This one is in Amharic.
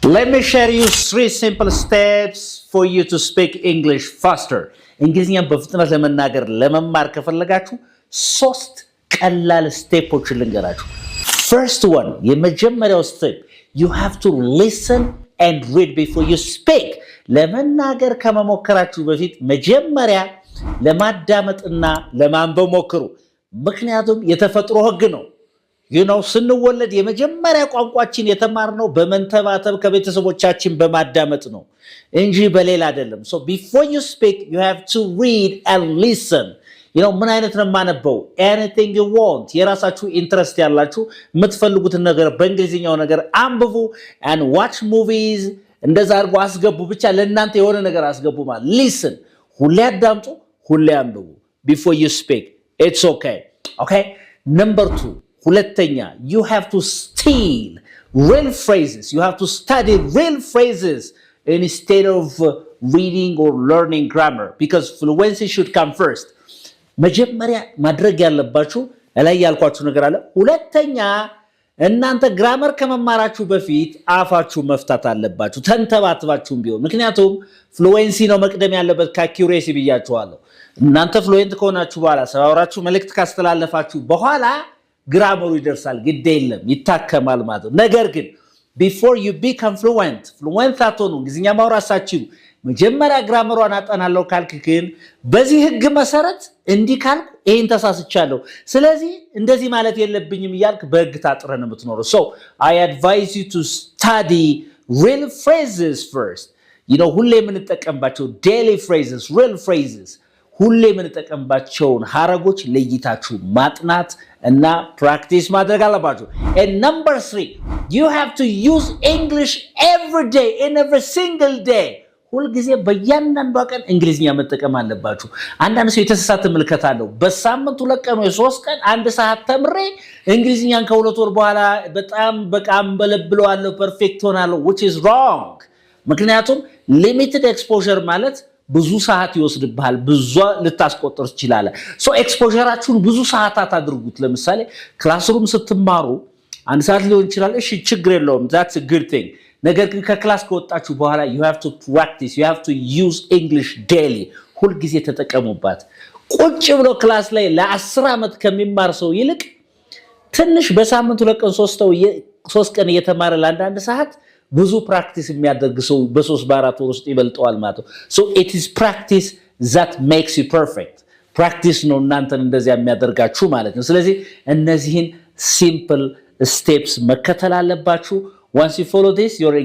Let me share you 3 simple steps for you to speak English faster. እንግሊዝኛን በፍጥነት ለመናገር ለመማር ከፈለጋችሁ 3 ቀላል ስቴፖችን ልንገራችሁ። First one, የመጀመሪያው step, you have to listen and read before you speak. ለመናገር ከመሞከራችሁ በፊት መጀመሪያ ለማዳመጥና ለማንበብ ሞክሩ። ምክንያቱም የተፈጥሮ ህግ ነው። ስንወለድ የመጀመሪያ ቋንቋችን የተማርነው በመንተባተብ ከቤተሰቦቻችን በማዳመጥ ነው እንጂ በሌላ አይደለም። So before you speak, you have to read and listen. ምን አይነት ነው ማነበው? Anything you want. የራሳችሁ ኢንትረስት ያላችሁ የምትፈልጉትን ነገር በእንግሊዝኛው ነገር አንብቡ and watch movies. እንደዛ አድርጎ አስገቡ። ብቻ ለእናንተ የሆነ ነገር አስገቡ ማለት listen. ሁሌ አዳምጡ፣ ሁሌ አንብቡ. Before you speak, it's okay. Okay? Number 2. ሁለተኛ, you have to steal real phrases. You have to study real phrases instead of reading or learning grammar because fluency should come first. መጀመሪያ ማድረግ ያለባችሁ ላይ ያልኳችሁ ነገር አለ። ሁለተኛ እናንተ ግራመር ከመማራችሁ በፊት አፋችሁ መፍታት አለባችሁ ተንተባትባችሁም ቢሆን። ምክንያቱም ፍሉዌንሲ ነው መቅደም ያለበት ከአኪዩሬሲ ብያችኋለሁ። እናንተ ፍሉዌንት ከሆናችሁ በኋላ ሰባውራችሁ መልእክት ካስተላለፋችሁ በኋላ ግራመሩ ይደርሳል፣ ግድ የለም ይታከማል ማለት ነው። ነገር ግን before you become fluent አትሆኑ እንግሊዝኛ ማውራት ሳትችሉ መጀመሪያ ግራመሯን አጠናለሁ ካልክ ግን በዚህ ህግ መሰረት እንዲህ ካልኩ ይሄን ተሳስቻለሁ ስለዚህ እንደዚህ ማለት የለብኝም እያልክ በህግ ታጥረህ ነው የምትኖረው። So I advise you to study real phrases first. ሁሌ የምንጠቀምባቸው daily phrases, real phrases, ሁሌ የምንጠቀምባቸውን ሐረጎች ለይታችሁ ማጥናት እና ፕራክቲስ ማድረግ አለባችሁ። And number 3, you have to use English every day, in every single day. ሁልጊዜ በእያንዳንዷ ቀን እንግሊዝኛ መጠቀም አለባችሁ። አንዳንድ ሰው የተሳሳተ ምልከታ አለው። በሳምንት 2 ቀን ወይ 3 ቀን 1 ሰዓት ተምሬ እንግሊዝኛን ከ2 ወር በኋላ በጣም በለብለዋለሁ ፐርፌክት ሆናለሁ, which is wrong. ምክንያቱም limited exposure ማለት ብዙ ሰዓት ይወስድብሃል፣ ብዙ ልታስቆጥር ትችላለህ። ሶ ኤክስፖዠራችሁን ብዙ ሰዓታት አድርጉት። ለምሳሌ ክላስሩም ስትማሩ 1 ሰዓት ሊሆን ይችላል። እሺ ችግር የለውም, that's a good thing. ነገር ግን ከክላስ ከወጣችሁ በኋላ you have to practice, you have to use English daily. ሁል ጊዜ ተጠቀሙባት። ቁጭ ብሎ ክላስ ላይ ለ10 ዓመት ከሚማር ሰው ይልቅ ትንሽ በሳምንት 2 ቀን 3 ቀን እየተማረ ለአንድ ሰዓት ብዙ ፕራክቲስ የሚያደርግ ሰው በ3 በ4 ወር ውስጥ ይበልጠዋል ማለት ነው። So it is practice that makes you perfect. ፕራክቲስ ነው እናንተን እንደዚያ የሚያደርጋችሁ ማለት ነው። ስለዚህ እነዚህን simple steps መከተል አለባችሁ. Once you follow this, you're